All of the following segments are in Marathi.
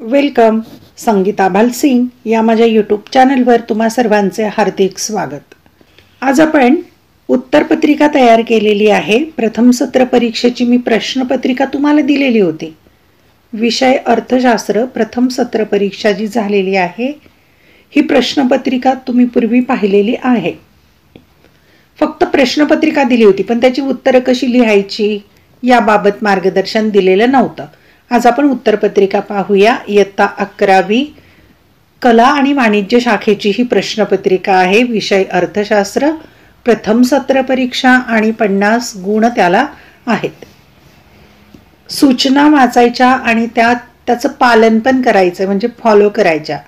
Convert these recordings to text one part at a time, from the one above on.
वेलकम. संगीता भालसिंग या माझ्या यूट्यूब चॅनलवर तुम्हा सर्वांचे हार्दिक स्वागत. आज आपण उत्तरपत्रिका तयार केलेली आहे. प्रथम सत्र परीक्षेची मी प्रश्नपत्रिका तुम्हाला दिलेली होती. विषय अर्थशास्त्र प्रथम सत्र परीक्षा जी झालेली आहे ही प्रश्नपत्रिका तुम्ही पूर्वी पाहिलेली आहे. फक्त प्रश्नपत्रिका दिली होती पण त्याची उत्तरं कशी लिहायची याबाबत मार्गदर्शन दिलेलं नव्हतं. आज आपण उत्तरपत्रिका पाहूया. इयत्ता 11वी कला आणि वाणिज्य शाखेची ही प्रश्नपत्रिका आहे. विषय अर्थशास्त्र प्रथम सत्र परीक्षा आणि 50 गुण त्याला आहेत. सूचना वाचायच्या आणि त्याचं पालन पण करायचं म्हणजे फॉलो करायच्या.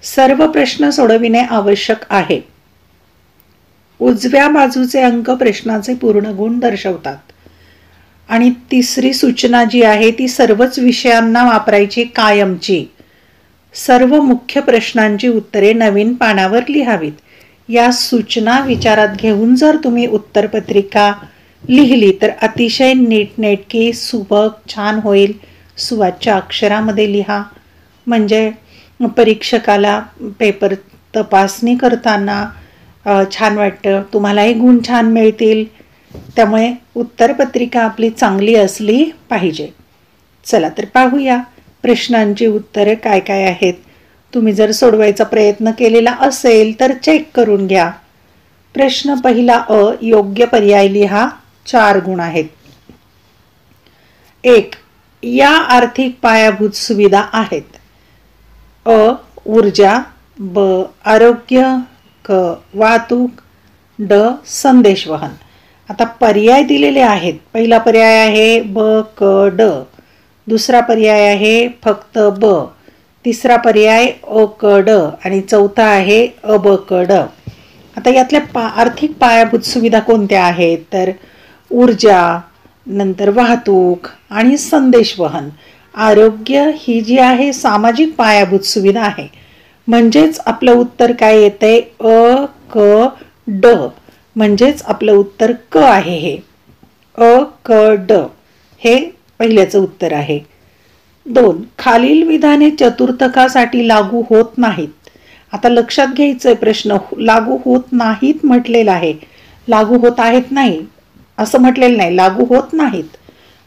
सर्व प्रश्न सोडविणे आवश्यक आहे. उजव्या बाजूचे अंक प्रश्नाचे पूर्ण गुण दर्शवतात. आणि तिसरी सूचना जी आहे ती सर्वच विषयांना वापरायची कायमची. सर्व मुख्य प्रश्नांची उत्तरे नवीन पानावर लिहावीत. या सूचना विचारात घेऊन जर तुम्ही उत्तरपत्रिका लिहिली तर अतिशय नीटनेटकी सुबक छान होईल. सुवाच्य अक्षरामध्ये लिहा म्हणजे परीक्षकाला पेपर तपासणी करताना छान वाटतं. तुम्हालाही गुण छान मिळतील. त्यामुळे उत्तरपत्रिका आपली चांगली असली पाहिजे. चला तर पाहूया प्रश्नांची उत्तरे काय काय आहेत. तुम्ही जर सोडवायचा प्रयत्न केलेला असेल तर चेक करून घ्या. प्रश्न पहिला अ, योग्य पर्याय लिहा. 4 गुण आहेत. 1. या आर्थिक पायाभूत सुविधा आहेत. अ. ऊर्जा, ब. आरोग्य, क. वाहतूक, ड. संदेशवहन. आता पर्याय दिलेले आहेत. पहिला पर्याय आहे ब, क, ड. दुसरा पर्याय आहे फक्त ब. तिसरा पर्याय अ, क, ड आणि चौथा आहे अ, ब, क, ड. आता यातल्या आर्थिक पायाभूत सुविधा कोणत्या आहेत तर ऊर्जा, नंतर वाहतूक आणि संदेशवहन. आरोग्य ही जी आहे सामाजिक पायाभूत सुविधा आहे. म्हणजेच आपलं उत्तर काय येतंय अ, क, ड. म्हणजेच आपलं उत्तर क आहे. हे अ, क, ड हे पहिल्याचं उत्तर आहे. 2. खालील विधाने चतुर्थकासाठी लागू होत नाहीत. आता लक्षात घ्यायचंय प्रश्न लागू होत नाहीत म्हटलेला आहे. लागू होत आहेत नाही असं म्हटलेलं नाही. लागू होत नाहीत.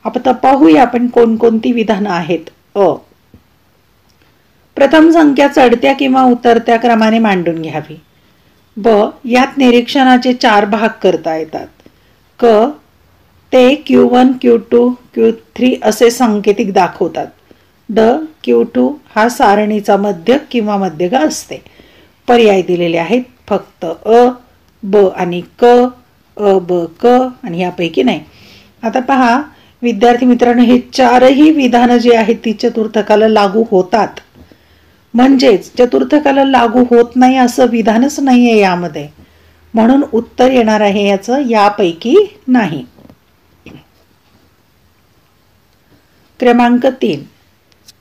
आता पाहूया आपण कोणकोणती विधानं आहेत. अ. प्रथम संख्या चढत्या किंवा उतरत्या क्रमाने मांडून घ्यावी. ब. यात निरीक्षणाचे 4 भाग करता येतात. क. ते Q1, Q2, Q3 असे सांकेतिक दाखवतात. ड. Q2 हा सारणीचा मध्य किंवा मध्यक असते. पर्याय दिलेले आहेत फक्त अ, ब आणि क, अ, ब, क आणि यापैकी नाही. आता पहा विद्यार्थी मित्रांनो, हे 4ही विधानं जी आहेत ती चतुर्थकाला लागू होतात. म्हणजेच चतुर्थकाला लागू होत नाही असं विधानच नाहीये यामध्ये. म्हणून उत्तर येणार आहे याचं यापैकी नाही. क्रमांक 3.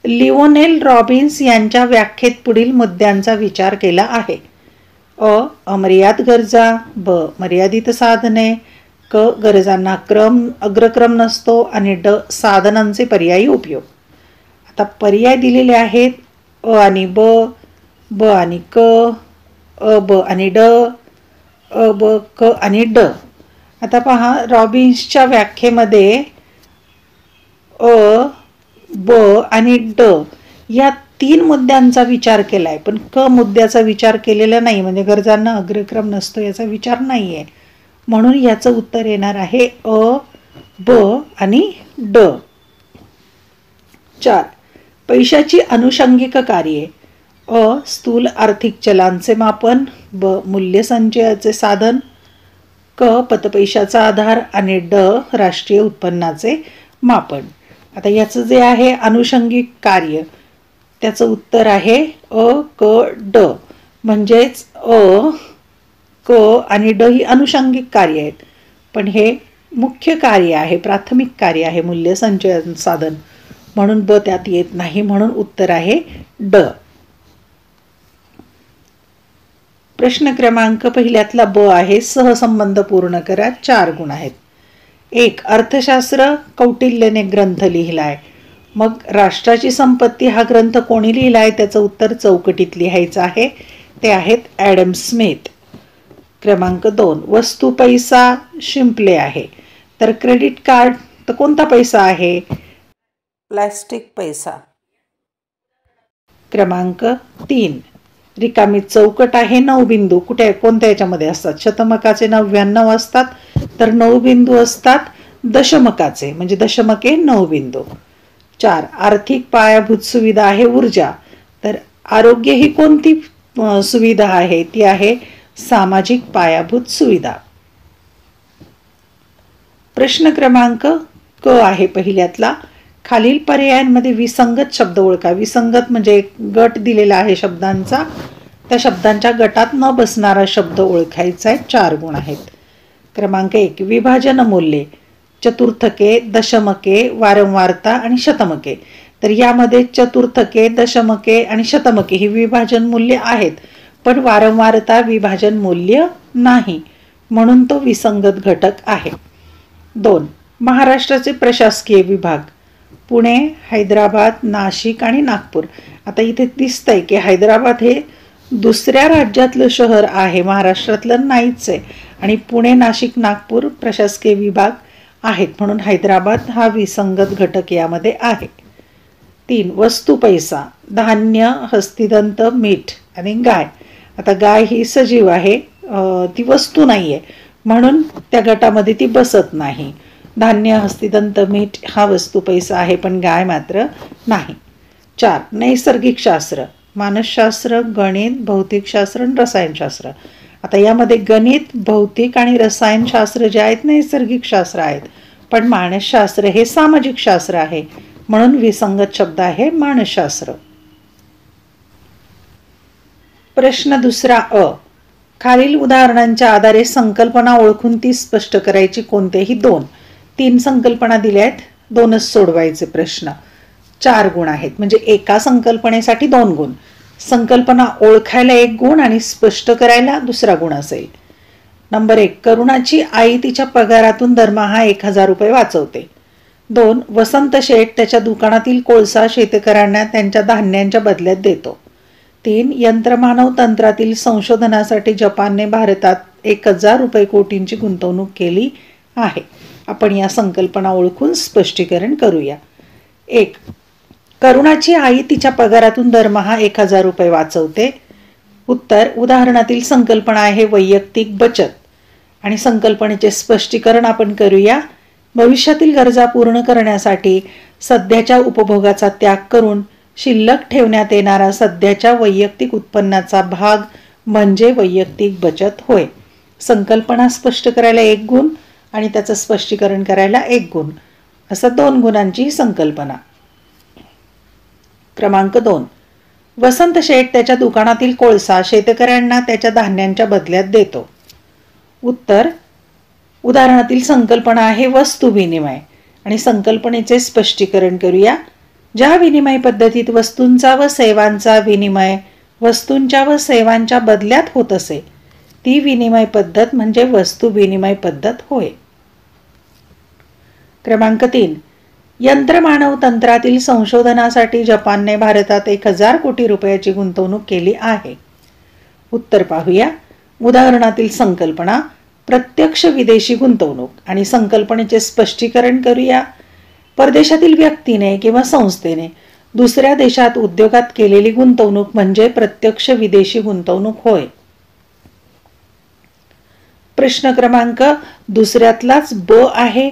लिओनेल रॉबिन्स यांच्या व्याख्येत पुढील मुद्द्यांचा विचार केला आहे. अ. अमर्याद गरजा, ब. मर्यादित साधने, क. गरजांना अग्रक्रम नसतो आणि ड. साधनांचे पर्यायी उपयोग. आता पर्याय दिलेले आहेत अ आणि ब, ब आणि क, अ, ब आणि ड, अ, ब, क आणि ड. आता पहा रॉबिन्सच्या व्याख्येमध्ये अ, ब आणि ड या 3 मुद्द्यांचा विचार केलाय पण क मुद्द्याचा विचार केलेला नाही. म्हणजे गरजांना अग्रक्रम नसतो याचा विचार नाहीये. म्हणून याचं उत्तर येणार आहे अ, ब आणि ड. 4. पैशाची अनुषंगिक कार्ये. अ. स्थूल आर्थिक चलांचे मापन, ब. मूल्य संचयाचे साधन, क. पतपैशाचा आधार आणि ड. राष्ट्रीय उत्पन्नाचे मापन. आता याचं जे आहे अनुषंगिक कार्य त्याचं उत्तर आहे अ, क, ड. म्हणजेच अ, क आणि ड ही अनुषंगिक कार्य आहेत. पण हे मुख्य कार्य आहे, प्राथमिक कार्य आहे मूल्य संचय साधन. म्हणून ब त्यात येत नाही. म्हणून उत्तर आहे ड. प्रश्न क्रमांक पहिल्यातला ब आहे. सहसंबंध पूर्ण करा. 4 गुण आहेत. 1. अर्थशास्त्र कौटिल्यने ग्रंथ लिहिलाय. मग राष्ट्राची संपत्ती हा ग्रंथ कोणी लिहिला आहे त्याचं उत्तर चौकटीत लिहायचं आहे. ते आहेत ॲडम स्मिथ. क्रमांक 2, वस्तू पैसा शिंपले आहे. तर क्रेडिट कार्ड तर कोणता पैसा आहे? प्लॅस्टिक पैसा. क्रमांक 3, रिकामी चौकट आहे 9 बिंदू कोणत्या याच्यामध्ये असतात? शतमकाचे 99 असतात, तर 9 बिंदू असतात दशमकाचे, म्हणजे दशमके 9 बिंदू. 4, आर्थिक पायाभूत सुविधा आहे ऊर्जा. तर आरोग्य ही कोणती सुविधा आहे? ती आहे सामाजिक पायाभूत सुविधा. प्रश्न क्रमांक क आहे पहिल्यातला. खालील पर्यायांमध्ये विसंगत शब्द ओळखा. विसंगत म्हणजे गट दिलेला आहे शब्दांचा, त्या शब्दांच्या गटात न बसणारा शब्द ओळखायचा आहे. 4 गुण आहेत. क्रमांक 1, विभाजन मूल्ये, चतुर्थके, दशमके, वारंवारता आणि शतमके. तर यामध्ये चतुर्थके, दशमके आणि शतमके ही विभाजन मूल्य आहेत, पण वारंवारता विभाजन मूल्य नाही, म्हणून तो विसंगत घटक आहे. 2, महाराष्ट्राचे प्रशासकीय विभाग पुणे, हैदराबाद, नाशिक आणि नागपूर. आता इथे दिसतंय की हैदराबाद हे दुसऱ्या राज्यातलं शहर आहे, महाराष्ट्रातलं नाहीच आहे, आणि पुणे, नाशिक, नागपूर प्रशासकीय विभाग आहेत, म्हणून हैदराबाद हा विसंगत घटक यामध्ये आहे. 3, वस्तू पैसा, धान्य, हस्तिदंत, मीठ आणि गाय. आता गाय ही सजीव आहे, ती वस्तू नाही आहे, म्हणून त्या गटामध्ये ती बसत नाही. धान्य, हस्तिदंत, मीठ हा वस्तू पैसा आहे, पण गाय मात्र नाही. 4, नैसर्गिक शास्त्र, मानसशास्त्र, गणित, भौतिकशास्त्र आणि रसायनशास्त्र. आता यामध्ये गणित, भौतिक आणि रसायनशास्त्र जे आहेत नैसर्गिक शास्त्र आहेत, पण मानसशास्त्र हे सामाजिक शास्त्र आहे, म्हणून विसंगत शब्द आहे मानसशास्त्र. प्रश्न दुसरा अ, खालील उदाहरणांच्या आधारे संकल्पना ओळखून ती स्पष्ट करायची. कोणतेही 2. 3 संकल्पना दिल्या आहेत, 2च सोडवायचे प्रश्न. 4 गुण आहेत, म्हणजे एका संकल्पनेसाठी 2 गुण. संकल्पना ओळखायला 1 गुण आणि स्पष्ट करायला 2रा गुण असेल. नंबर 1, करुणाची आई तिच्या पगारातून दरमहा 1000 रुपये वाचवते. 2, वसंत शेठ त्याच्या दुकानातील कोळसा शेतकऱ्यांना त्यांच्या धान्यांच्या बदल्यात देतो. 3, यंत्रमानव तंत्रातील संशोधनासाठी जपानने भारतात 1000 रुपये कोटींची गुंतवणूक केली आहे. आपण या संकल्पना ओळखून स्पष्टीकरण करूया. 1, करुणाची आई तिच्या पगारातून दरमहा 1000 रुपये वाचवते. उत्तर, उदाहरणातील संकल्पना आहे वैयक्तिक बचत, आणि संकल्पनेचे स्पष्टीकरण आपण करूया. भविष्यातील गरजा पूर्ण करण्यासाठी सध्याच्या उपभोगाचा त्याग करून शिल्लक ठेवण्यात येणारा सध्याच्या वैयक्तिक उत्पन्नाचा भाग म्हणजे वैयक्तिक बचत होय. संकल्पना स्पष्ट करायला 1 गुण आणि त्याचं स्पष्टीकरण करायला 1 गुण, असं 2 गुणांची संकल्पना. क्रमांक 2, वसंत शेठ त्याच्या दुकानातील कोळसा शेतकऱ्यांना त्याच्या धान्यांच्या बदल्यात देतो. उत्तर, उदाहरणातील संकल्पना आहे वस्तू विनिमय, आणि संकल्पनेचे स्पष्टीकरण करूया. ज्या विनिमय पद्धतीत वस्तूंचा व सेवांचा विनिमय वस्तूंच्या व सेवांच्या बदल्यात होत असे, ती विनिमय पद्धत म्हणजे वस्तू विनिमय पद्धत होय. क्रमांक 3, यंत्रमानव तंत्रातील संशोधनासाठी जपानने भारतात 1000 कोटी रुपयाची गुंतवणूक केली आहे. उत्तर पाहूया. उदाहरणातील संकल्पना प्रत्यक्ष विदेशी गुंतवणूक, आणि संकल्पनेचे स्पष्टीकरण करूया. परदेशातील व्यक्तीने किंवा संस्थेने दुसऱ्या देशात उद्योगात केलेली गुंतवणूक म्हणजे प्रत्यक्ष विदेशी गुंतवणूक होय. प्रश्न क्रमांक दुसऱ्यातलाच ब आहे.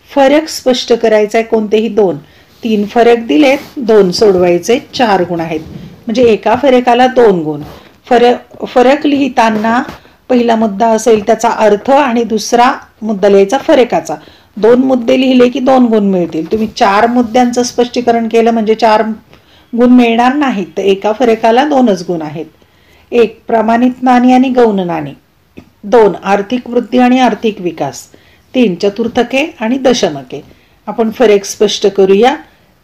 फरक स्पष्ट करायचा आहे. कोणतेही 2. 3 फरक दिलेत, 2 सोडवायचे. 4 गुण आहेत, म्हणजे एका फरकाला 2 गुण. फरक लिहिताना पहिला मुद्दा असेल त्याचा अर्थ, आणि दुसरा मुद्दा लिहायचा फरकाचा. 2 मुद्दे लिहिले की 2 गुण मिळतील. तुम्ही 4 मुद्द्यांचं स्पष्टीकरण केलं म्हणजे 4 गुण मिळणार नाहीत, तर एका फरकाला 2च गुण आहेत. 1, प्रमाणित नाणी आणि गौण नाणी. 2, आर्थिक वृद्धी आणि आर्थिक विकास. 3, चतुर्थके आणि दशमके. आपण फरक स्पष्ट करूया.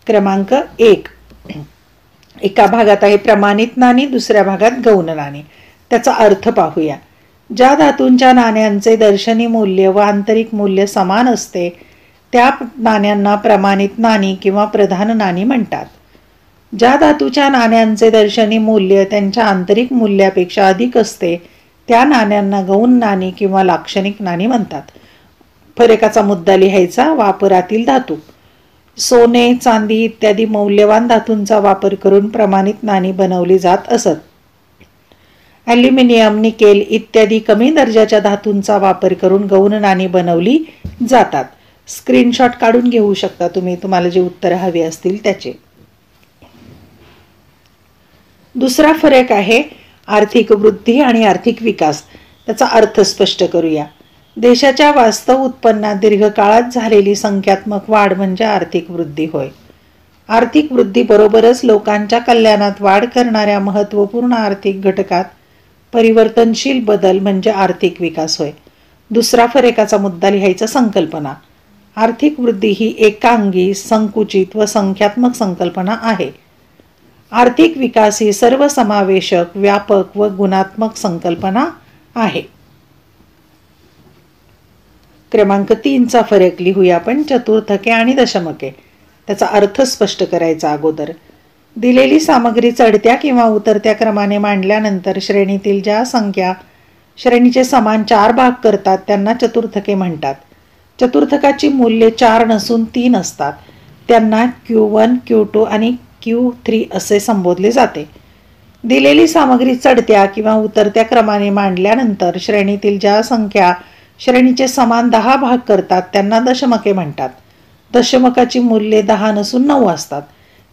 क्रमांक 1, एका भागात आहे प्रमाणित नाणी, दुसऱ्या भागात गौण नाणी. त्याचा अर्थ पाहूया. ज्या धातूंच्या नाण्यांचे दर्शनी मूल्य व आंतरिक मूल्य समान असते त्या नाण्यांना प्रमाणित नाणी किंवा प्रधान नाणी म्हणतात. ज्या धातूच्या नाण्यांचे दर्शनी मूल्य त्यांच्या आंतरिक मूल्यापेक्षा अधिक असते त्या नाण्यांना गौण नाणी किंवा लाक्षणिक नाणी म्हणतात. फरकाचा मुद्दा लिहायचा. वापरातील धातू. सोने, चांदी इत्यादी मौल्यवान धातूंचा वापर करून प्रमाणित नाणी बनवली जात असत. ॲल्युमिनियम, निकेल इत्यादी कमी दर्जाच्या धातूंचा वापर करून गौण नाणी बनवली जातात. स्क्रीनशॉट काढून घेऊ शकता तुम्ही, तुम्हाला जे उत्तर हवे असतील त्याचे. दुसरा फरक आहे आर्थिक वृद्धी आणि आर्थिक विकास. त्याचा अर्थ स्पष्ट करूया. देशाच्या वास्तव उत्पन्नात दीर्घकाळात झालेली संख्यात्मक वाढ म्हणजे आर्थिक वृद्धी होय. आर्थिक वृद्धी बरोबरच लोकांच्या कल्याणात वाढ करणाऱ्या महत्त्वपूर्ण आर्थिक घटकात परिवर्तनशील बदल म्हणजे आर्थिक विकास होय. दुसरा फरकाचा मुद्दा लिहायचा. संकल्पना. आर्थिक वृद्धी ही एकांगी, संकुचित व संख्यात्मक संकल्पना आहे. आर्थिक विकास ही सर्वसमावेशक, व्यापक व गुणात्मक संकल्पना आहे. क्रमांक 3चा फरक लिहूया आपण. चतुर्थके आणि दशमके. त्याचा अर्थ स्पष्ट करायचा अगोदर. दिलेली सामग्री चढत्या किंवा उतरत्या क्रमाने मांडल्यानंतर श्रेणीतील ज्या संख्या श्रेणीचे समान 4 भाग करतात त्यांना चतुर्थके म्हणतात. चतुर्थकाची मूल्ये 4 नसून 3 असतात. त्यांना Q1, Q2 आणि Q3 असे संबोधले जाते. दिलेली सामग्री चढत्या किंवा उतरत्या क्रमाने मांडल्यानंतर श्रेणीतील ज्या संख्या श्रेणीचे समान 10 भाग करतात त्यांना दशमके म्हणतात. दशमकाची मूल्ये 10 नसून 9 असतात.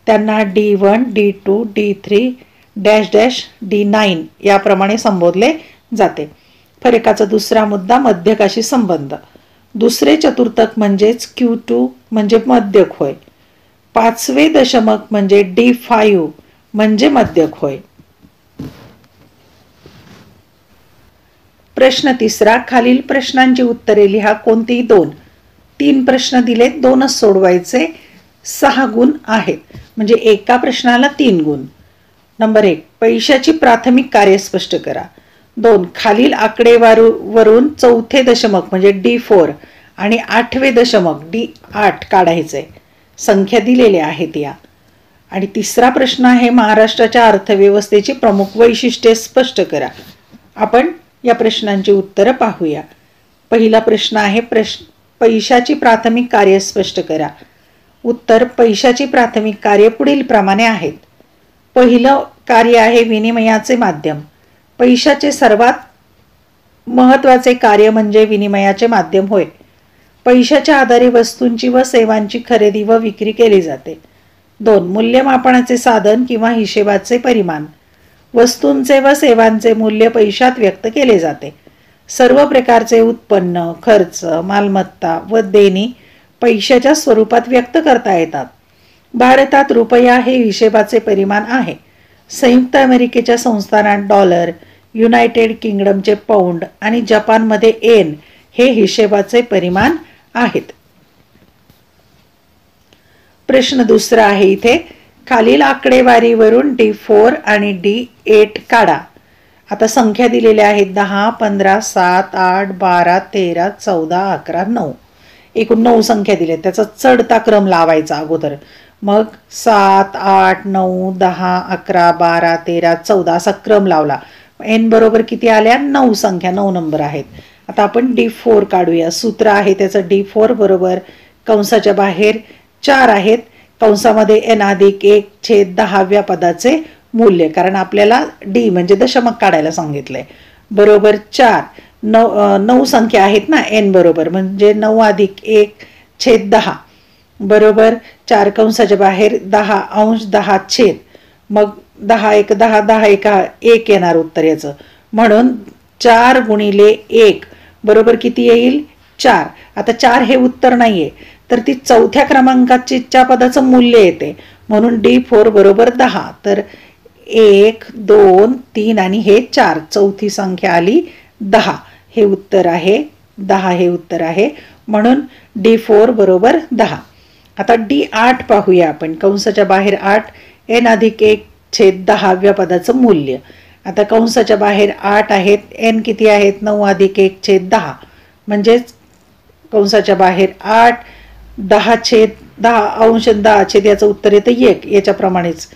त्यांना D1, D2, D3, dash dash D9 याप्रमाणे संबोधले जाते. फरकाचा दुसरा मुद्दा मध्यकाशी संबंध. दुसरे चतुर्थक म्हणजेच Q2 म्हणजे मध्यक होय. 5वे दशमक म्हणजे D5 म्हणजे मध्यक होय. प्रश्न तिसरा. खालील प्रश्नांची उत्तरे लिहा. कोणतीही 2. 3 प्रश्न दिलेत, 2च सोडवायचे. 6 गुण आहेत म्हणजे एका प्रश्नाला 3 गुण. नंबर 1. पैशाची प्राथमिक कार्य स्पष्ट करा. 2. खालील आकडेवारीवरून 4थे दशमक म्हणजे D4 आणि 8वे दशमक D8 काढायचे. संख्या दिलेल्या आहेत या. आणि तिसरा प्रश्न आहे महाराष्ट्राच्या अर्थव्यवस्थेची प्रमुख वैशिष्ट्ये स्पष्ट करा. आपण या प्रश्नांची उत्तरं पाहूया. पहिला प्रश्न आहे पैशाची प्राथमिक कार्य स्पष्ट करा. उत्तर. पैशाची प्राथमिक कार्य पुढील प्रमाणे आहेत. पहिलं कार्य आहे विनिमयाचे माध्यम. पैशाचे सर्वात महत्त्वाचे कार्य म्हणजे विनिमयाचे माध्यम होय. पैशाच्या आधारे वस्तूंची व सेवांची खरेदी व विक्री केली जाते. 2. मूल्यमापनाचे साधन किंवा हिशेबाचे परिमाण. वस्तूंचे व सेवांचे मूल्य पैशात व्यक्त केले जाते. सर्व प्रकारचे उत्पन्न, खर्च, मालमत्ता व देणी पैशाच्या स्वरूपात व्यक्त करता येतात. भारतात रुपया हे हिशेबाचे परिमाण आहे. संयुक्त अमेरिकेच्या संस्थानात डॉलर, युनायटेड किंगडमचे पाऊंड आणि जपानमध्ये येन हे हिशेबाचे परिमाण आहेत. प्रश्न दुसरा आहे इथे. खालील आकडेवारीवरून D4 आणि D8 काढा. आता संख्या दिलेल्या आहेत 10, 15, 7, 8, 12, 13, 14, 11, 9. एकूण 9 संख्या दिल्या. त्याचा चढता क्रम लावायचा अगोदर. मग 7, 8, 9, 10, 11, 12, 13, 14 असा क्रम लावला. N बरोबर किती आल्या? 9 संख्या, 9 नंबर आहेत. आता आपण D4 काढूया. सूत्र आहे त्याचं D4 बरोबर कंसाच्या बाहेर 4 आहेत. कंसामध्ये N अधिक 1/10व्या पदाचे मूल्य, कारण आपल्याला D म्हणजे दशमक काढायला सांगितलंय, बरोबर 4. 9 संख्या आहेत ना N बरोबर, म्हणजे 9 अधिक 1/10 बरोबर 4 कंसाच्या बाहेर 10 अंश 10 छेद, मग 10 1 10 10 1 येणार उत्तर याचं. म्हणून 4 गुणिले 1 बरोबर किती येईल? 4. आता 4 हे उत्तर नाहीये, तर ती चौथ्या क्रमांकाच्या पदाचं मूल्य येते, म्हणून D4 बरोबर 10. तर 1 2 3 आणि हे 4, चौथी संख्या आली 10. हे उत्तर आहे 10, हे उत्तर आहे, म्हणून D4 बरोबर 10. आता D8 पाहूया आपण. कंसाच्या बाहेर 8 N अधिक 1/10व्या पदाचं मूल्य. आता कंसाच्या बाहेर 8 आहेत, N किती आहेत? 9 अधिक 1/10, म्हणजेच कंसाच्या बाहेर 8 10/10 याचं उत्तर येतं 1. याच्याप्रमाणेच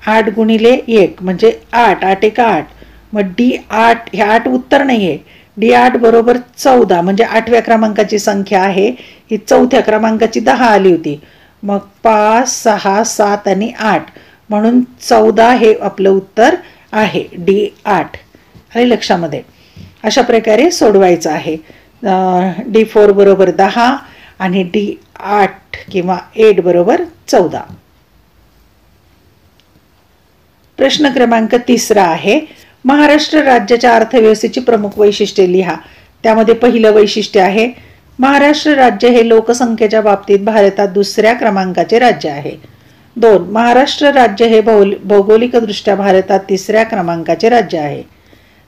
8 गुणिले 1 म्हणजे 8. 8 एका 8. मग D8 हे 8 उत्तर नाही आहे. D8 बरोबर 14 म्हणजे 8व्या क्रमांकाची संख्या आहे. ही 4थ्या क्रमांकाची 10 आली होती. मग 5, 6, 7 आणि 8 म्हणून 14 हे आपलं उत्तर आहे. D8 आले लक्षामध्ये. अशा प्रकारे सोडवायचं आहे. D4 बरोबर 10 आणि D8 किंवा 8 बरोबर 14. प्रश्न क्रमांक 3 आहे. महाराष्ट्र राज्याच्या अर्थव्यवस्थेची प्रमुख वैशिष्ट्ये लिहा. त्यामध्ये पहिलं वैशिष्ट्य आहे महाराष्ट्र राज्य हे लोकसंख्येच्या बाबतीत भारतात 2ऱ्या क्रमांकाचे राज्य आहे. 2. महाराष्ट्र राज्य हे भौगोलिकदृष्ट्या भारतात 3ऱ्या क्रमांकाचे राज्य आहे.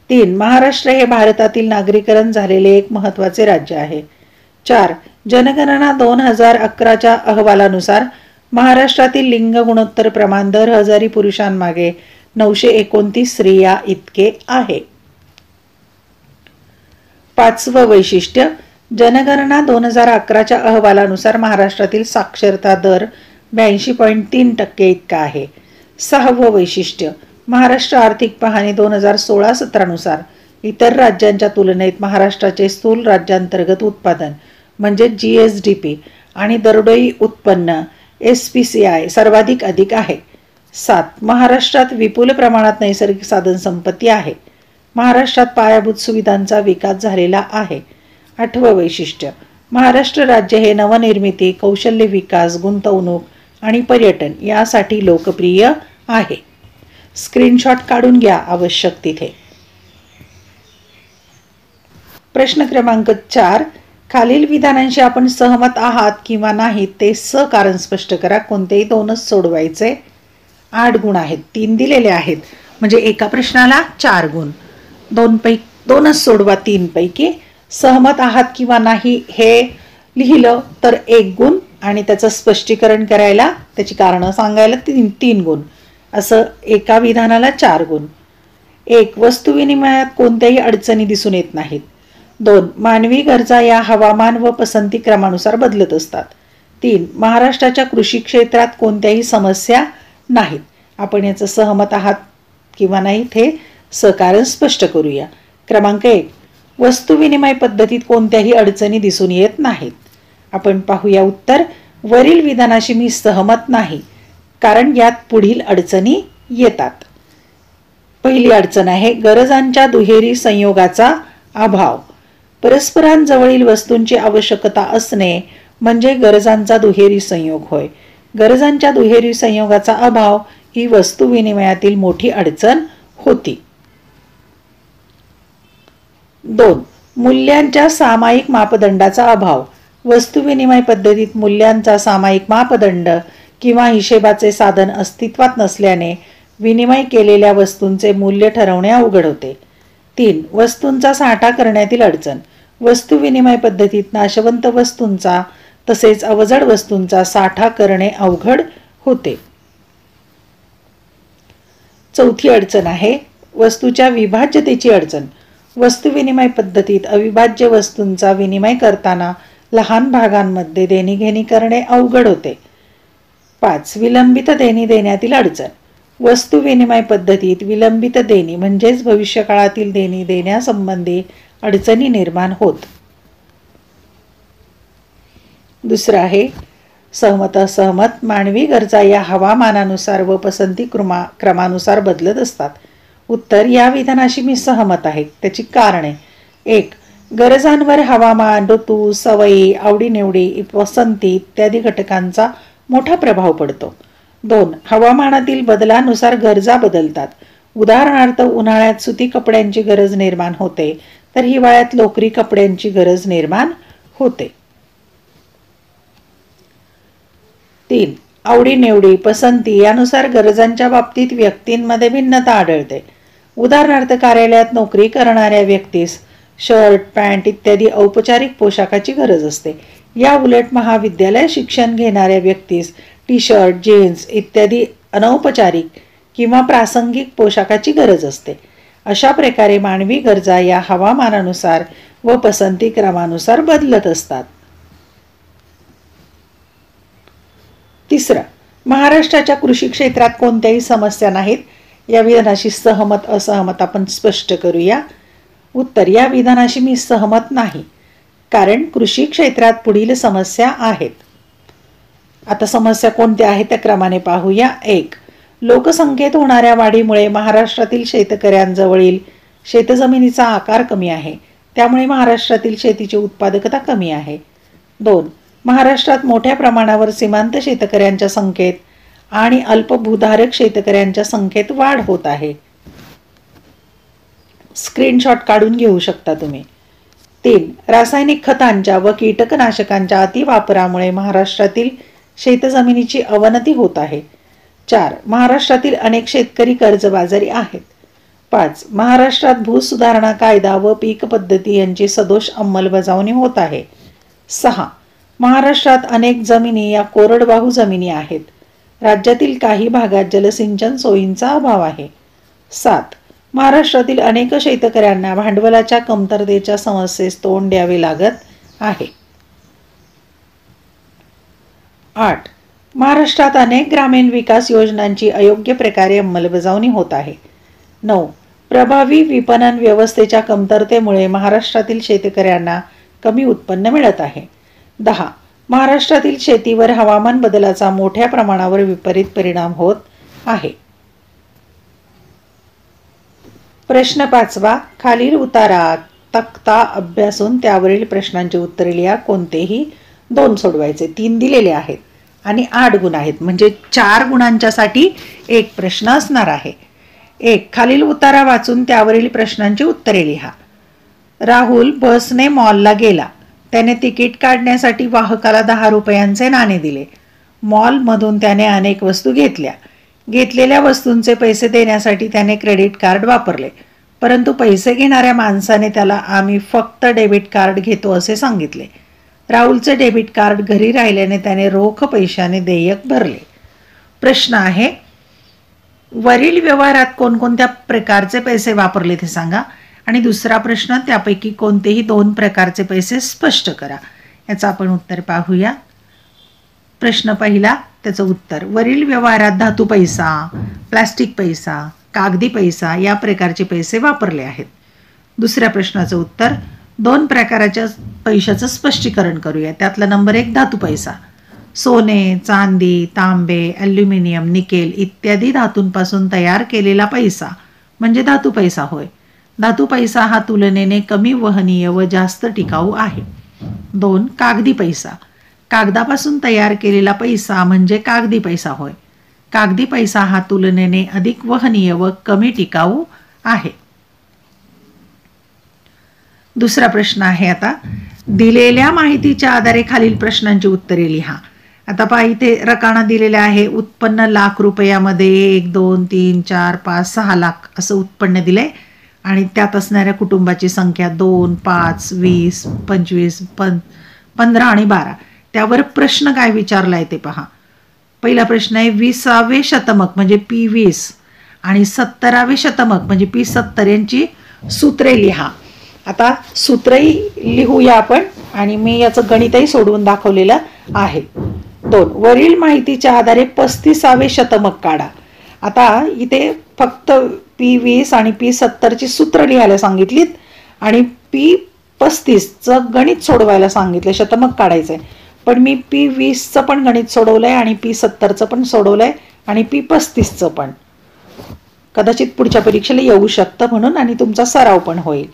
3. महाराष्ट्र हे भारतातील नागरीकरण झालेले एक महत्त्वाचे राज्य आहे. 4. जनगणना 2011च्या अहवालानुसार महाराष्ट्रातील लिंग गुणोत्तर प्रमाण दर हजारी पुरुषांमागे 929 स्त्रिया इतके आहे. 5वं वैशिष्ट्य जनगणना 2011च्या अहवालानुसार महाराष्ट्रातील साक्षरता दर 82.3% इतका आहे. 6वं वैशिष्ट्य महाराष्ट्र आर्थिक पाहणी 2016-17 नुसार इतर राज्यांच्या तुलनेत महाराष्ट्राचे स्थूल राज्यांतर्गत उत्पादन म्हणजे GSDP आणि दरडोई उत्पन्न SPCI सर्वाधिक अधिक आहे. 7. महाराष्ट्रात विपुल प्रमाणात नैसर्गिक साधन संपत्ती आहे. महाराष्ट्रात पायाभूत सुविधांचा विकास झालेला आहे. 8वं वैशिष्ट्य महाराष्ट्र राज्य हे नवनिर्मिती, कौशल्य विकास, गुंतवणूक आणि पर्यटन यासाठी लोकप्रिय आहे. स्क्रीनशॉट काढून घ्या आवश्यक तिथे. प्रश्न क्रमांक 4. खालील विधानांशी आपण सहमत आहात किंवा नाही ते कारण स्पष्ट करा. कोणतेही 2च सोडवायचे. 8 गुण आहेत. 3 दिलेले आहेत म्हणजे एका प्रश्नाला 4 गुण. 2च सोडवा 3 पैकी. सहमत आहात किंवा नाही हे लिहिलं तर 1 गुण आणि त्याचं स्पष्टीकरण करायला त्याची कारणं सांगायला 3 गुण. असं एका विधानाला 4 गुण. 1. वस्तू विनिमयात कोणत्याही अडचणी दिसून येत नाहीत. 2. मानवी गरजा या हवामान व पसंती क्रमानुसार बदलत असतात. 3. महाराष्ट्राच्या कृषी क्षेत्रात कोणत्याही समस्या नाहीत. आपण याचं सहमत आहात किंवा नाही ते कारण स्पष्ट करूया. क्रमांक 1. वस्तू विनिमय पद्धतीत कोणत्याही अडचणी दिसून येत नाहीत. आपण पाहूया उत्तर. वरील विधानाशी मी सहमत नाही कारण यात पुढील अडचणी येतात. पहिली अडचण आहे गरजांच्या दुहेरी संयोगाचा अभाव. परस्परांजवळील वस्तूंची आवश्यकता असणे म्हणजे गरजांचा दुहेरी संयोग होय. गरजांच्या दुहेरी संयोगाचा अभाव ही वस्तू विनिमयातील मोठी अडचण होती. 2. मूल्यांच्या सामायिक मापदंडाचा अभाव. वस्तू विनिमय पद्धतीत मूल्यांचा सामायिक मापदंड किंवा हिशेबाचे साधन अस्तित्वात नसल्याने विनिमय केलेल्या वस्तूंचे मूल्य ठरवणे अवघड होते. 3. वस्तूंचा साठा करण्यातील अडचण. वस्तू विनिमय पद्धतीत नाशवंत वस्तूंचा तसेच अवजड वस्तूंचा साठा करणे अवघड होते. 4थी अडचण आहे वस्तूच्या विभाज्यतेची अडचण. वस्तू विनिमय पद्धतीत अविभाज्य वस्तूंचा विनिमय करताना लहान भागांमध्ये देणीघेणी करणे अवघड होते. 5. विलंबित देणी देण्यातील अडचण. वस्तू विनिमय पद्धतीत विलंबित देणी म्हणजेच भविष्यकाळातील देणी देण्यासंबंधी अडचणी निर्माण होत. दुसरं आहे सहमत असहमत. मानवी गरजा या हवामानानुसार व पसंती क्रमानुसार बदलत असतात. उत्तर. या विधानाशी मी सहमत आहे. त्याची कारणे. 1. गरजांवर हवामान, ऋतू, सवयी, आवडीनिवडी, पसंती इत्यादी घटकांचा मोठा प्रभाव पडतो. 2. हवामानातील बदलानुसार गरजा बदलतात. उदाहरणार्थ उन्हाळ्यात सुती कपड्यांची गरज निर्माण होते तर हिवाळ्यात लोकरी कपड्यांची गरज निर्माण होते. 3. आवडीनिवडी, पसंती यानुसार गरजांच्या बाबतीत व्यक्तींमध्ये भिन्नता आढळते. उदाहरणार्थ कार्यालयात नोकरी करणाऱ्या व्यक्तीस शर्ट, पॅन्ट इत्यादी औपचारिक पोशाखाची गरज असते. या उलट महाविद्यालय शिक्षण घेणाऱ्या व्यक्तीस टी शर्ट, जीन्स इत्यादी अनौपचारिक किंवा प्रासंगिक पोशाखाची गरज असते. अशा प्रकारे मानवी गरजा या हवामानानुसार व पसंती क्रमानुसार बदलत असतात. तिसरं, महाराष्ट्राच्या कृषी क्षेत्रात कोणत्याही समस्या नाहीत. या विधानाशी सहमत असहमत आपण स्पष्ट करूया. उत्तर, या विधानाशी मी सहमत नाही, कारण कृषी क्षेत्रात पुढील समस्या आहेत. आता समस्या कोणत्या आहेत त्या क्रमाने पाहूया. 1. लोकसंख्येत होणाऱ्या वाढीमुळे महाराष्ट्रातील शेतकऱ्यांजवळील शेतजमिनीचा आकार कमी आहे, त्यामुळे महाराष्ट्रातील शेतीची उत्पादकता कमी आहे. 2. महाराष्ट्रात मोठ्या प्रमाणावर सीमांत शेतकऱ्यांच्या संख्येत आणि अल्पभूधारक शेतकऱ्यांच्या संख्येत वाढ होत आहे. स्क्रीनशॉट काढून घेऊ शकता तुम्ही. 3. रासायनिक खतांच्या व कीटकनाशकांच्या अतिवापरामुळे महाराष्ट्रातील शेतजमिनीची अवनती होत आहे. 4. महाराष्ट्रातील अनेक शेतकरी कर्जबाजारी आहेत. 5. महाराष्ट्रात भूसुधारणा कायदा व पीक पद्धती यांची सदोष अंमलबजावणी होत आहे. 6. महाराष्ट्रात अनेक जमिनी या कोरडवाहू जमिनी आहेत. राज्यातील काही भागात जलसिंचन सोयींचा अभाव आहे. 7. महाराष्ट्रातील अनेक शेतकऱ्यांना भांडवलाच्या कमतरतेच्या समस्येस तोंड द्यावे लागत आहे. 8. महाराष्ट्रात अनेक ग्रामीण विकास योजनांची अयोग्य प्रकारे अंमलबजावणी होत आहे. 9. प्रभावी विपणन व्यवस्थेच्या कमतरतेमुळे महाराष्ट्रातील शेतकऱ्यांना कमी उत्पन्न मिळत आहे. 10. महाराष्ट्रातील शेतीवर हवामान बदलाचा मोठ्या प्रमाणावर विपरीत परिणाम होत आहे. प्रश्न 5. खालील उतारा तक्ता अभ्यासून त्यावरील प्रश्नांची उत्तरे लिहा. कोणतेही 2 सोडवायचे. 3 दिलेले आहेत आणि 8 गुण आहेत, म्हणजे 4 गुणांच्यासाठी एक प्रश्न असणार आहे. 1. खालील उतारा वाचून त्यावरील प्रश्नांची उत्तरे लिहा. राहुल बसने मॉलला गेला. त्याने तिकीट काढण्यासाठी वाहकाला 10 रुपयांचे नाणे दिले. मॉलमधून त्याने अनेक वस्तू घेतल्या. घेतलेल्या वस्तूंचे पैसे देण्यासाठी त्याने क्रेडिट कार्ड वापरले, परंतु पैसे घेणाऱ्या माणसाने त्याला आम्ही फक्त डेबिट कार्ड घेतो असे सांगितले. राहुलचे डेबिट कार्ड घरी राहिल्याने त्याने रोख पैशाने देयक भरले. प्रश्न आहे, वरील व्यवहारात कोणकोणत्या प्रकारचे पैसे वापरले ते सांगा. आणि दुसरा प्रश्न, त्यापैकी कोणतेही 2 प्रकारचे पैसे स्पष्ट करा. याचं आपण उत्तर पाहूया. प्रश्न पहिला, त्याचं उत्तर, वरील व्यवहारात धातू पैसा, प्लास्टिक पैसा, कागदी पैसा या प्रकारचे पैसे वापरले आहेत. दुसऱ्या प्रश्नाचं उत्तर, 2 प्रकारच्या पैशाचं स्पष्टीकरण करूया. त्यातला नंबर 1 धातू पैसा. सोने, चांदी, तांबे, ॲल्युमिनियम, निकेल इत्यादी धातूंपासून तयार केलेला पैसा म्हणजे धातू पैसा होय. धातू पैसा हा तुलनेने कमी वहनीय व जास्त टिकाऊ आहे. 2. कागदी पैसा. कागदापासून तयार केलेला पैसा म्हणजे कागदी पैसा होय. कागदी पैसा हा तुलनेने अधिक वहनीय व कमी टिकाऊ आहे. दुसरा प्रश्न आहे आता, दिलेल्या माहितीच्या आधारे खालील प्रश्नांची उत्तरे लिहा. आता पहा, इथे रकाना दिलेला आहे. उत्पन्न लाख रुपयामध्ये 1, 2, 3, 4, 5, 6 लाख असं उत्पन्न दिले आणि त्यात असणाऱ्या कुटुंबाची संख्या 2, 5, 20, 25, 15 आणि 12. त्यावर प्रश्न काय विचारलाय ते पहा. पहिला प्रश्न आहे, 20वे शतमक म्हणजे P20 आणि 70वे शतमक म्हणजे P70 यांची सूत्रे लिहा. आता सूत्रही लिहूया आपण आणि मी याचं गणितही सोडवून दाखवलेलं आहे. 2. वरील माहितीच्या आधारे 35वे शतमक काढा. आता इथे फक्त P20 आणि P70ची सूत्र लिहायला सांगितलीत आणि P35चं गणित सोडवायला सांगितलं, शतमक काढायचंय. पण मी P20चं पण गणित सोडवलंय आणि P70चं पण सोडवलंय आणि P35चं पण. कदाचित पुढच्या परीक्षेला येऊ शकतं म्हणून, आणि तुमचा सराव पण होईल.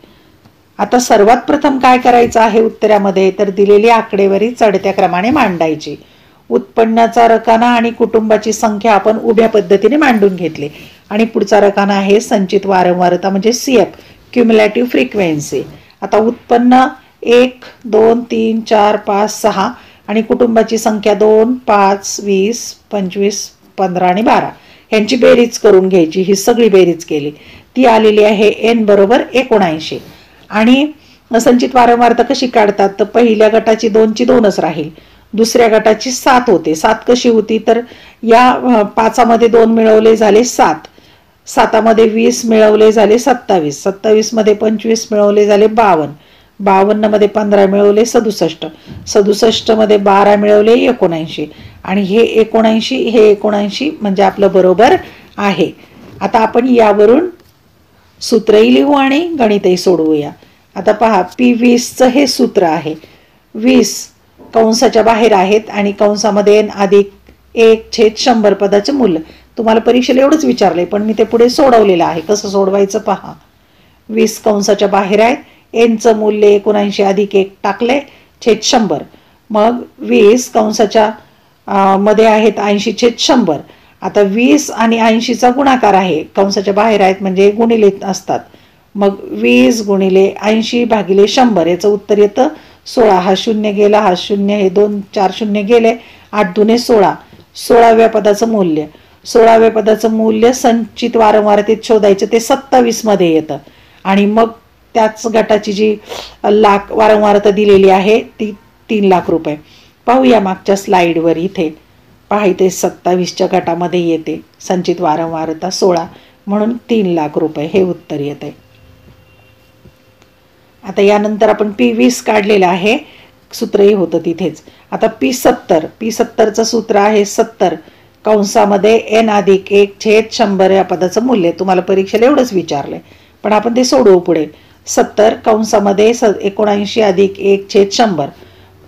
आता सर्वात प्रथम काय करायचं आहे उत्तरामध्ये, तर दिलेली आकडेवारी चढत्या क्रमाने मांडायची. उत्पन्नाचा रकाना आणि कुटुंबाची संख्या आपण उभ्या पद्धतीने मांडून घेतली आणि पुढचा रकाना आहे संचित वारंवारता म्हणजे CF, क्युम्युलेटिव्ह फ्रिक्वेन्सी. आता उत्पन्न 1, 2, 3, 4, 5, 6 आणि कुटुंबाची संख्या 2, 5, 20, 25, 15 आणि 12 यांची बेरीज करून घ्यायची. ही सगळी बेरीज केली, ती आलेली आहे n बरोबर 79. आणि संचित वारंवारता कशी काढतात, तर पहिल्या गटाची 2ची 2च राहील, दुसऱ्या गटाची 7 होते. 7 कशी होती, तर या 5मध्ये 2 मिळवले झाले 7, 7मध्ये 20 मिळवले झाले 27, 27मध्ये 25 मिळवले झाले 52, 52 मध्ये 15 मिळवले 67, 67 मध्ये 12 मिळवले 79 आणि हे 79 म्हणजे आपलं बरोबर आहे. आता आपण यावरून सूत्रही लिहू आणि गणितही सोडवूया. आता पहा P20चं हे सूत्र आहे. 20 कंसाच्या बाहेर आहेत आणि कंसामध्ये n अधिक 1/100 पदाचे मूल्य. तुम्हाला परीक्षेला एवढंच विचारलंय पण मी ते पुढे सोडवलेलं आहे. कसं सोडवायचं पहा. 20 कंसाच्या बाहेर आहेत, n चं मूल्य 79 अधिक 1 टाकले छेद 100. मग 20 कंसाच्या मध्ये आहेत 80/100. आता 20 आणि 80चा गुणाकार आहे, कंसाच्या बाहेर आहेत म्हणजे गुणिले असतात. मग 20 गुणिले 80 भागिले 100 याचं उत्तर येतं 16. हा 0 गेला, हा 0, हे 2 4 0 गेले, 8 दुने 16. 16व्या पदाचं मूल्य, 16व्या पदाचं मूल्य संचित वारंवारतेत शोधायचं, ते 27 मध्ये येतं. आणि मग त्याच गटाची जी वारंवारता दिलेली आहे ती 3 लाख रुपये. पाहूया मागच्या स्लाइडवर. इथे पहा, इथे 27च्या गटामध्ये येते संचित वारंवारता 16 म्हणून 3 लाख रुपये हे उत्तर येते. आता यानंतर आपण P20 काढलेलं आहे, सूत्रही होतं तिथेच. आता P70चं सूत्र आहे 70 कंसामध्ये n अधिक 1/100 या पदाचं मूल्य. तुम्हाला परीक्षेला एवढंच विचारलंय पण आपण ते सोडवू पुढे. 70 कंसामध्ये 79 अधिक 1/100,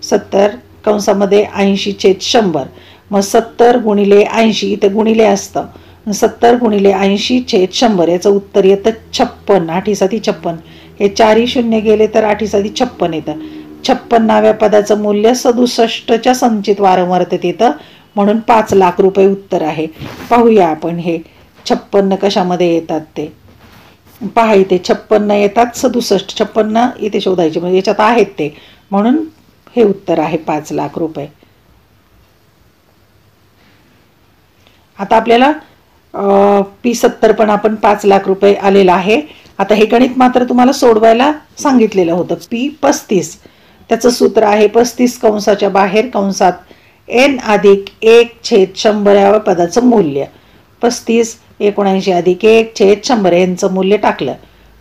70 कंसामध्ये 80/100. मग 70 गुणिले 80, इथे गुणिले असतं, 70 गुणिले 80/100 याचं उत्तर येतं 56. 8 56, हे 4 0 गेले तर 8 56 येतं. 56व्या पदाचं मूल्य 67च्या संचित वारंवारतेत येतं म्हणून 5 लाख रुपये उत्तर आहे. पाहूया आपण हे 56 कशामध्ये येतात ते. पहा इथे 56 येतात, 67 56 इथे शोधायचे म्हणजे याच्यात आहेत ते, म्हणून हे उत्तर आहे 5 लाख रुपये. आता आपल्याला P70 पण आपण 5 लाख रुपये आलेला आहे. आता हे गणित मात्र तुम्हाला सोडवायला सांगितलेलं होतं. P35 त्याचं सूत्र आहे 35 कंसाच्या बाहेर कंसात n अधिक 1/100 या पदाचं मूल्य. 35 79 अधिक 1/100 यांचं मूल्य टाकलं,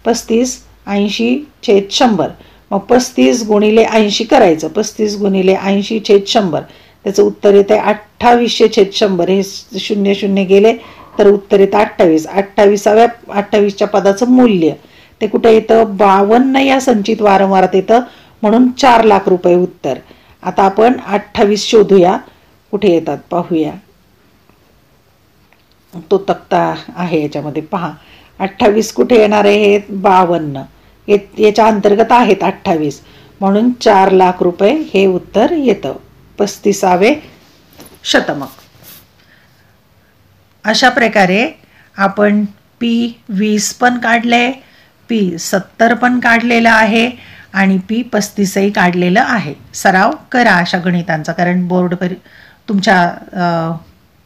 35 80/100. मग 35 गुणिले 80 करायचं, 35 गुणिले 80/100 त्याचं उत्तर येते 28/100. हे 0 0 गेले तर उत्तर येतं 28. 28च्या पदाचं मूल्य ते कुठे येतं 52 या संचित वारंवारतेत येतं म्हणून 4 लाख रुपये उत्तर. आता आपण 28 शोधूया कुठे येतात पाहूया. तो तक्ता आहे याच्यामध्ये पहा. 28 कुठे येणार आहे, 52 याच्या अंतर्गत आहेत 28 म्हणून 4 लाख रुपये हे उत्तर येतं. 35वे शतमक. अशा प्रकारे आपण P20 पण काढले, P70 पण काढलेलं आहे आणि P35ही काढलेलं आहे. सराव करा अशा गणितांचा, कारण बोर्ड तुमच्या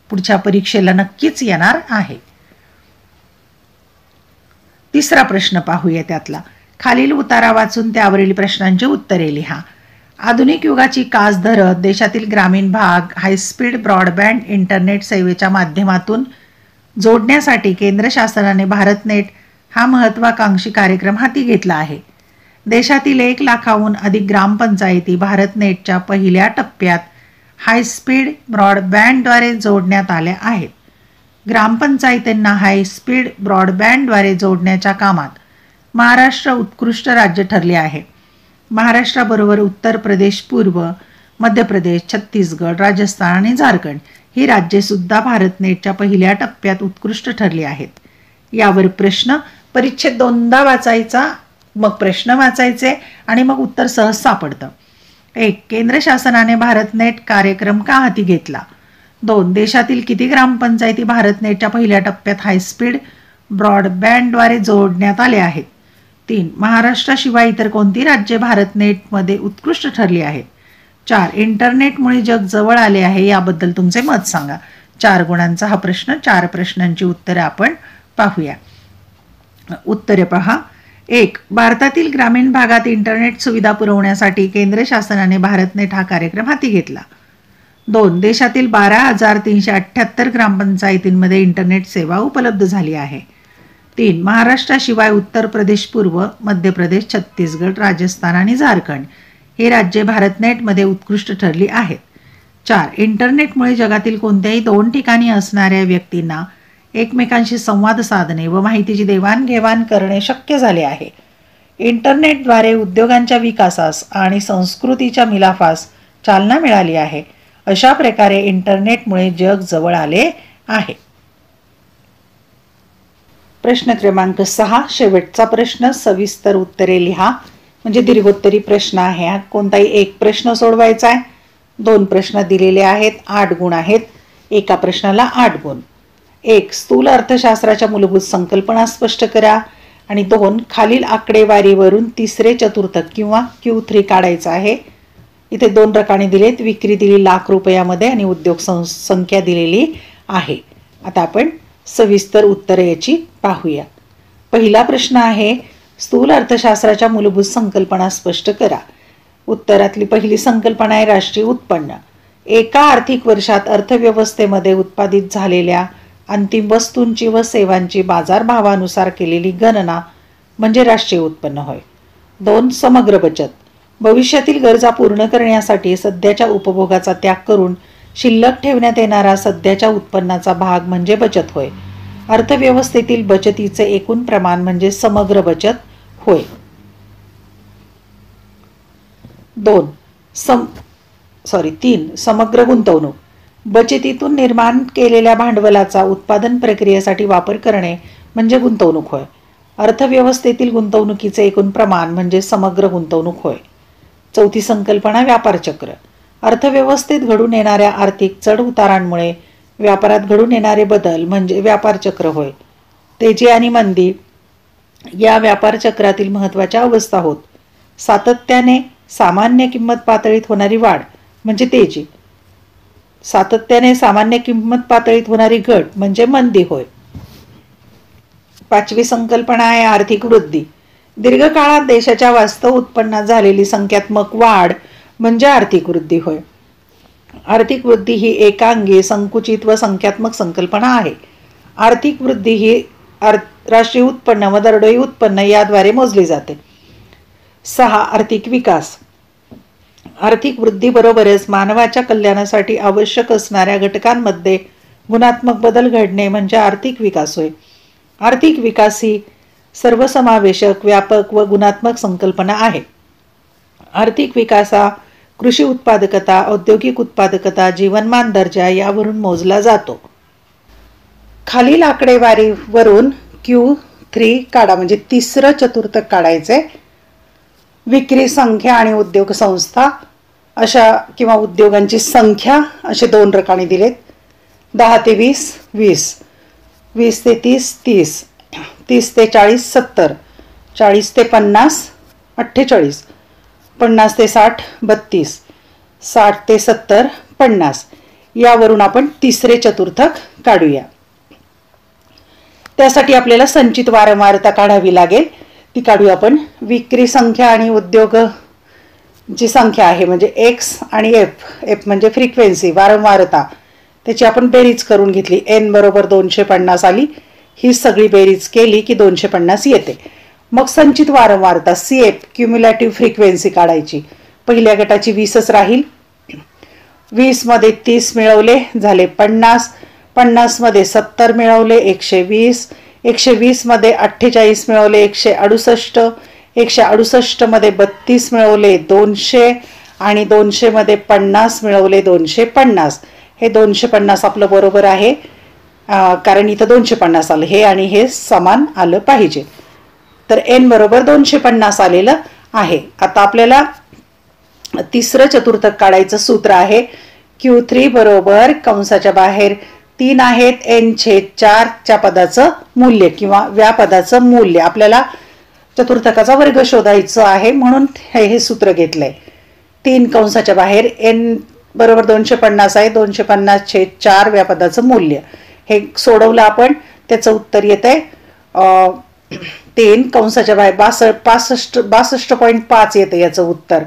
पुढच्या परीक्षेला नक्कीच येणार आहे. तिसरा प्रश्न पाहूया त्यातला. खालील उतारा वाचून त्यावरील प्रश्नांची उत्तरे लिहा. आधुनिक युगाची कास धरत देशातील ग्रामीण भाग हायस्पीड ब्रॉडबँड इंटरनेट सेवेच्या माध्यमातून जोडण्यासाठी केंद्र शासनाने भारतनेट हा महत्त्वाकांक्षी कार्यक्रम हाती घेतला आहे. देशातील 1 लाखाहून अधिक ग्रामपंचायती भारतनेटच्या पहिल्या टप्प्यात हायस्पीड ब्रॉडबँडद्वारे जोडण्यात आल्या आहेत. ग्रामपंचायतींना हायस्पीड ब्रॉडबँडद्वारे जोडण्याच्या कामात महाराष्ट्र उत्कृष्ट राज्य ठरले आहे. महाराष्ट्राबरोबर उत्तर प्रदेश, पूर्व मध्य प्रदेश, छत्तीसगड, राजस्थान आणि झारखंड ही राज्ये सुद्धा भारतनेटच्या पहिल्या टप्प्यात उत्कृष्ट ठरली आहेत. यावर प्रश्न परिच्छेद 2दा वाचायचा, मग प्रश्न वाचायचे आणि मग उत्तर सहज सापडतं. 1. केंद्र शासनाने भारतनेट कार्यक्रम का हाती घेतला? 2. देशातील किती ग्रामपंचायती भारतनेटच्या पहिल्या टप्प्यात हायस्पीड ब्रॉडबँडद्वारे जोडण्यात आले आहेत? 3. महाराष्ट्राशिवाय इतर कोणती राज्ये भारतनेटमध्ये उत्कृष्ट ठरली आहेत? 4. इंटरनेटमुळे जग जवळ आले आहे याबद्दल तुमचे मत सांगा. 4 गुणांचा हा प्रश्न. 4 प्रश्नांची उत्तरे आपण पाहूया. उत्तरे पहा. 1. भारतातील ग्रामीण भागात इंटरनेट सुविधा पुरवण्यासाठी केंद्र शासनाने भारतनेट हा कार्यक्रम हाती घेतला. 2. देशातील 12,378 ग्रामपंचायतींमध्ये इंटरनेट सेवा उपलब्ध झाली आहे. 3. महाराष्ट्राशिवाय उत्तर प्रदेश, पूर्व मध्य प्रदेश, छत्तीसगड, राजस्थान आणि झारखंड हे राज्ये भारतनेटमध्ये उत्कृष्ट ठरली आहेत. 4. इंटरनेटमुळे जगातील कोणत्याही 2 ठिकाणी असणाऱ्या व्यक्तींना एकमेकांशी संवाद साधणे व माहितीची देवाणघेवाण करणे शक्य झाले आहे. इंटरनेटद्वारे उद्योगांच्या विकासास आणि संस्कृतीच्या मिलाफास चालना मिळाली आहे. अशा प्रकारे इंटरनेटमुळे जग जवळ आले आहे. प्रश्न क्रमांक 6, शेवटचा प्रश्न. सविस्तर उत्तरे लिहा. म्हणजे दीर्घोत्तरी प्रश्न आहे. कोणताही एक प्रश्न सोडवायचा आहे. 2 प्रश्न दिलेले आहेत, 8 गुण आहेत. एका प्रश्नाला 8 गुण. 1. स्थूल अर्थशास्त्राच्या मूलभूत संकल्पना स्पष्ट करा. आणि 2. खालील आकडेवारीवरून तिसरे चतुर्थक किंवा Q3 काढायचा आहे. इथे 2 रकाने दिलेत. विक्री दिली लाख रुपयामध्ये आणि उद्योग संख्या दिलेली आहे. आता आपण सविस्तर उत्तरे याची पाहूया. पहिला प्रश्न आहे, स्थूल अर्थशास्त्राच्या मूलभूत संकल्पना स्पष्ट करा. उत्तरातली पहिली संकल्पना आहे राष्ट्रीय उत्पन्न. एका आर्थिक वर्षात अर्थव्यवस्थेमध्ये उत्पादित झालेल्या अंतिम वस्तूंची व सेवांची बाजारभावानुसार केलेली गणना म्हणजे राष्ट्रीय उत्पन्न होय. 2. समग्र बचत. भविष्यातील गरजा पूर्ण करण्यासाठी सध्याच्या उपभोगाचा त्याग करून शिल्लक ठेवण्यात येणारा सध्याच्या उत्पन्नाचा भाग म्हणजे बचत होय. अर्थव्यवस्थेतील बचतीचे एकूण प्रमाण म्हणजे समग्र बचत होय. 3. समग्र गुंतवणूक. बचतीतून निर्माण केलेल्या भांडवलाचा उत्पादन प्रक्रियेसाठी वापर करणे म्हणजे गुंतवणूक होय. अर्थव्यवस्थेतील गुंतवणुकीचे एकूण प्रमाण म्हणजे समग्र गुंतवणूक होय. 4थी संकल्पना व्यापार चक्र. अर्थव्यवस्थेत घडून येणाऱ्या आर्थिक चढ उतारांमुळे व्यापारात घडून येणारे बदल म्हणजे व्यापार चक्र होय. तेजी आणि मंदी या व्यापार चक्रातील महत्त्वाच्या अवस्था होत. सातत्याने सामान्य किंमत पातळीत होणारी वाढ म्हणजे तेजी. सातत्याने सामान्य किंमत पातळीत होणारी घट म्हणजे मंदी होय. 5वी संकल्पना आहे आर्थिक वृद्धी. दीर्घकाळात देशाच्या वास्तव उत्पन्नात झालेली संख्यात्मक वाढ म्हणजे आर्थिक वृद्धी होय. आर्थिक वृद्धी ही एकांगी, संकुचित व संख्यात्मक संकल्पना आहे. आर्थिक वृद्धी ही राष्ट्रीय उत्पन्न व दरडोई उत्पन्न याद्वारे मोजली जाते. 6. आर्थिक विकास. आर्थिक वृद्धीबरोबरच मानवाच्या कल्याणासाठी आवश्यक असणाऱ्या घटकांमध्ये गुणात्मक बदल घडणे म्हणजे आर्थिक विकास होय. आर्थिक विकास ही सर्वसमावेशक, व्यापक व गुणात्मक संकल्पना आहे. आर्थिक विकास हा कृषी उत्पादकता, औद्योगिक उत्पादकता, जीवनमान दर्जा यावरून मोजला जातो. खालील आकडेवारीवरून Q3 काढा. म्हणजे तिसरं चतुर्थक काढायचे. विक्री संख्या आणि उद्योग संस्था अशा किंवा उद्योगांची संख्या असे 2 रकाने दिलेत. 10 ते 20 20, 20 ते 30 30, 30 ते 40 70, 40 ते 50 48, 50 ते 60 32, 60 ते 70 50. यावरून आपण तिसरे चतुर्थक काढूया. त्यासाठी आपल्याला संचित वारंवारता काढावी लागेल. ती काढूया आपण. विक्री संख्या आणि उद्योग जी संख्या आहे म्हणजे X आणि F म्हणजे फ्रिक्वेन्सी, वारंवारता, त्याची आपण बेरीज करून घेतली. N बरोबर 250 आली. ही सगळी बेरीज केली की 250 येते. मग संचित वारंवारता CF क्युम्युलेटिव्ह फ्रिक्वेन्सी काढायची. पहिल्या गटाची 20च राहील. 20 मध्ये 30 मिळवले झाले 50, 50 मध्ये 70 मिळवले 120, 120 मध्ये 48 मिळवले 168, 168 मध्ये 32 मिळवले 200 आणि 200 मध्ये 50 मिळवले 250. हे 250 आपलं बरोबर आहे, कारण इथं 250 आलं. हे आणि हे समान आलं पाहिजे. तर N बरोबर 250 आलेलं आहे. आता आपल्याला तिसरं चतुर्थक काढायचं सूत्र आहे. Q3 बरोबर कंसाच्या बाहेर 3 आहेत N/4 च्या पदाचं मूल्य किंवा व्यापदाचं मूल्य. आपल्याला चतुर्थकाचा वर्ग शोधायचं आहे म्हणून हे सूत्र घेतलंय. 3 कंसाच्या बाहेर N बरोबर 250 आहे. 250/4 व्यापदाचं मूल्य. हे सोडवलं आपण, त्याचं उत्तर येतंय 3 कंसाच्या बाहेर 62.5 येतं याचं उत्तर.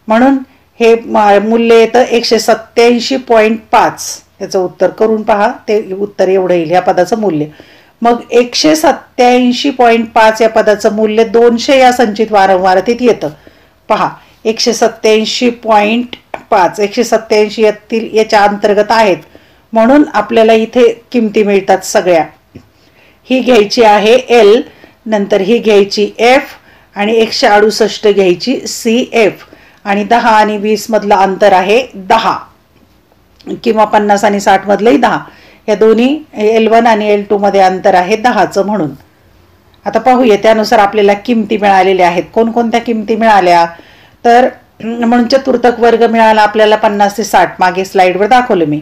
म्हणून हे मूल्य येतं 187.5. याचं उत्तर करून पहा, ते उत्तर एवढं येईल ह्या पदाचं मूल्य. मग 187.5 या पदाचं मूल्य 200 या संचित वारंवारतेत येतं. पहा 187.5 187 याच्या अंतर्गत आहेत, म्हणून आपल्याला इथे किमती मिळतात सगळ्या. ही घ्यायची आहे L, नंतर ही घ्यायची F आणि 168 घ्यायची CF आणि 10 आणि 20 मधलं अंतर आहे 10 किंवा 50 आणि 60 मधलंही 10. या दोन्ही L1 आणि L2 मध्ये अंतर आहे 10चं म्हणून. आता पाहूया त्यानुसार आपल्याला किमती मिळालेल्या आहेत. कोणकोणत्या किमती मिळाल्या तर म्हणून चतुर्थक वर्ग मिळाला आपल्याला 50 ते 60, मागे स्लाइडवर दाखवलं मी.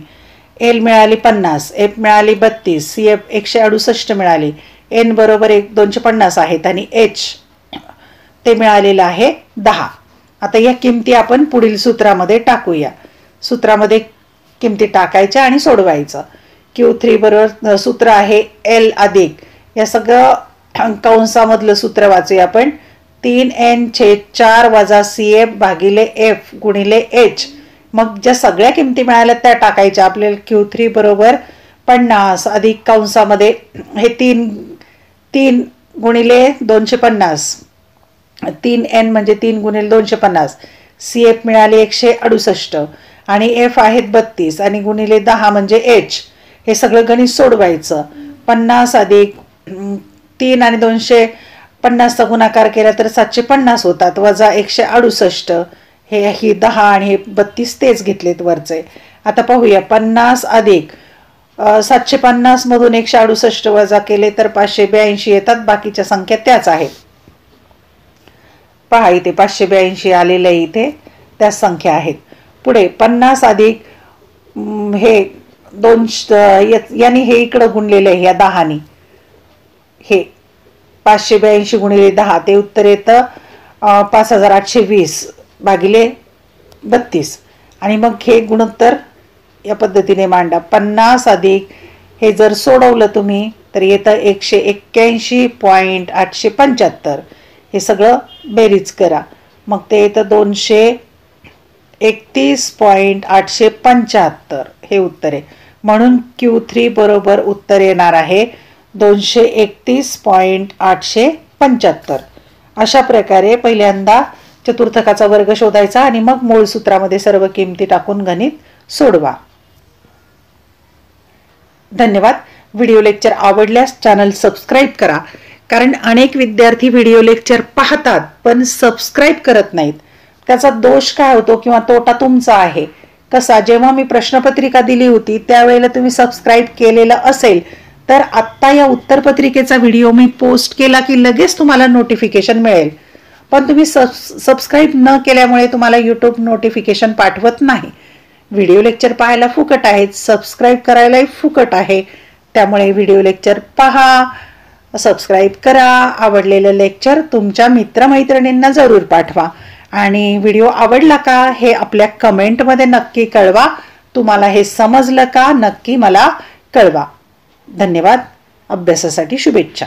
L मिळाली 50, F मिळाली 32, CF 168 मिळाली, N बरोबर 250 आहेत आणि H ते मिळालेलं आहे 10. आता या किमती आपण पुढील सूत्रामध्ये टाकूया. सूत्रामध्ये किमती टाकायच्या आणि सोडवायचं. Q3 बरोबर सूत्र आहे L अधिक, या सगळं कंसामधलं सूत्र वाचूया आपण. 3N/4 वजा CF भागिले F गुणिले H. मग ज्या सगळ्या किमती मिळाल्या त्या टाकायच्या. आपल्याला Q3 बरोबर 50 अधिक कंसामध्ये हे 3 गुणिले 250, 3N म्हणजे 3 गुणिले 250, CF मिळाले 168 आणि F आहेत 32 आणि गुणिले 10 म्हणजे H. हे सगळं गणित सोडवायचं. 50 अधिक 3 आणि 250चा गुणाकार केला तर 750 होतात, वजा 168, ही 10 आणि हे 32 तेच घेतलेत वरचे. आता पाहूया 50 अधिक 750 मधून 168 वजा केले तर 582 येतात. बाकीच्या संख्या त्याच आहेत. पहा इथे 582 आलेलं आहे, इथे त्याच संख्या आहेत. पुढे 50 अधिक हे 2 यांनी हे इकडं गुणलेलं आहे या 10नी. हे 582 गुणिले 10 ते उत्तर येतं 5820 भागिले 32 आणि मग हे गुणोत्तर या पद्धतीने मांडा. 50 अधिक हे जर सोडवलं तुम्ही तर येतं 181.875. हे सगळं बेरीज करा, मग ते येतं 231.875 हे उत्तर आहे. म्हणून Q3 बरोबर उत्तर येणार आहे 231.875. अशा प्रकारे पहिल्यांदा चतुर्थकाचा वर्ग शोधायचा आणि मग मूळ सूत्रामध्ये सर्व किमती टाकून गणित सोडवा. धन्यवाद. व्हिडिओ लेक्चर आवडल्यास चॅनल सबस्क्राईब करा, कारण अनेक विद्यार्थी व्हिडिओ लेक्चर पाहतात पण सबस्क्राईब करत नाहीत. त्याचा दोष काय होतो किंवा तोटा तुमचा आहे. कसा, जेव्हा मी प्रश्नपत्रिका दिली होती त्यावेळेला तुम्ही सबस्क्राईब केलेलं असेल तर आत्ता या उत्तरपत्रिकेचा व्हिडिओ मी पोस्ट केला की लगेच तुम्हाला नोटिफिकेशन मिळेल. पण तुम्ही सबस्क्राईब न केल्यामुळे तुम्हाला यूट्यूब नोटिफिकेशन पाठवत नाही. व्हिडिओ लेक्चर पाहायला फुकट आहेत, सबस्क्राईब करायलाही फुकट आहे. त्यामुळे व्हिडिओ लेक्चर पहा, सबस्क्राईब करा. आवडलेलं लेक्चर तुमच्या मित्रमैत्रिणींना जरूर पाठवा आणि व्हिडिओ आवडला का हे आपल्या कमेंटमध्ये नक्की कळवा. तुम्हाला हे समजलं का नक्की मला कळवा. धन्यवाद. अभ्यासासाठी शुभेच्छा.